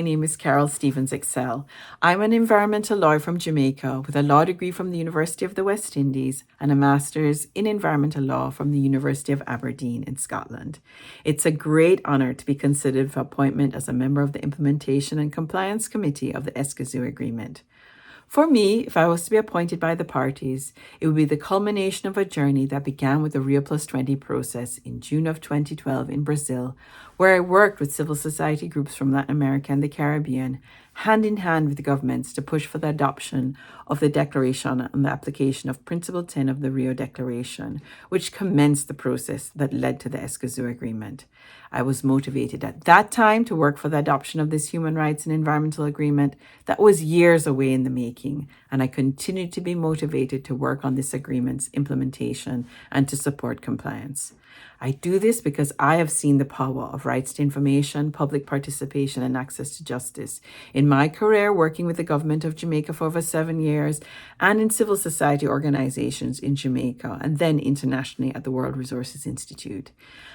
my name is Carole Stevens Excel. I'm an environmental lawyer from Jamaica with a law degree from the University of the West Indies and a master's in environmental law from the University of Aberdeen in Scotland. It's a great honor to be considered for appointment as a member of the Implementation and Compliance Committee of the Escazú Agreement. For me, if I was to be appointed by the parties, it would be the culmination of a journey that began with the Rio Plus 20 process in June of 2012 in Brazil, where I worked with civil society groups from Latin America and the Caribbean, hand in hand with the governments to push for the adoption of the Declaration and the application of Principle 10 of the Rio Declaration, which commenced the process that led to the Escazú Agreement. I was motivated at that time to work for the adoption of this human rights and environmental agreement that was years away in the making, and I continue to be motivated to work on this agreement's implementation and to support compliance. I do this because I have seen the power of rights to information, public participation, and access to justice in my career working with the government of Jamaica for over 7 years and in civil society organizations in Jamaica and then internationally at the World Resources Institute.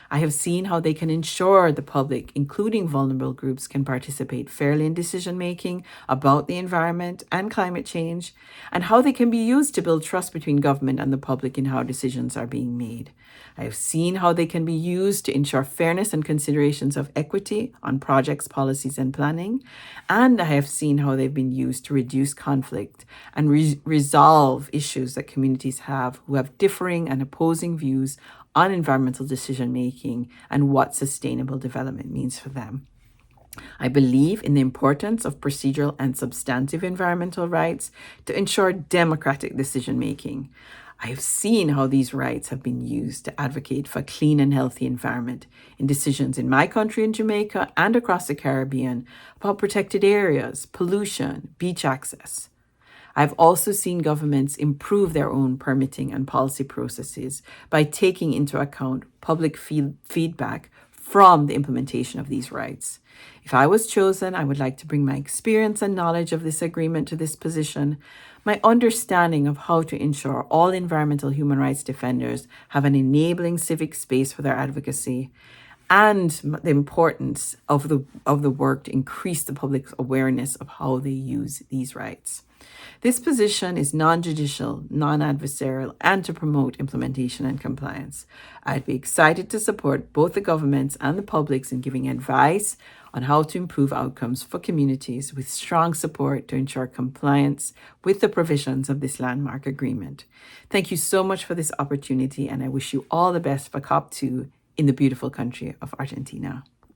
I have seen how they can ensure the public, including vulnerable groups, can participate fairly in decision-making about the environment and climate change, and how they can be used to build trust between government and the public in how decisions are being made. I have seen how they can be used to ensure fairness and considerations of equity on projects, policies, and planning, and I have seen how they've been used to reduce conflict and resolve issues that communities have who have differing and opposing views on environmental decision-making and what sustainable development means for them. I believe in the importance of procedural and substantive environmental rights to ensure democratic decision-making. I have seen how these rights have been used to advocate for a clean and healthy environment in decisions in my country in Jamaica and across the Caribbean about protected areas, pollution, beach access. I've also seen governments improve their own permitting and policy processes by taking into account public feedback from the implementation of these rights. If I was chosen, I would like to bring my experience and knowledge of this agreement to this position, my understanding of how to ensure all environmental human rights defenders have an enabling civic space for their advocacy, and the importance of the work to increase the public's awareness of how they use these rights. This position is non-judicial, non-adversarial, and to promote implementation and compliance. I'd be excited to support both the governments and the publics in giving advice on how to improve outcomes for communities with strong support to ensure compliance with the provisions of this landmark agreement. Thank you so much for this opportunity, and I wish you all the best for COP2 in the beautiful country of Argentina.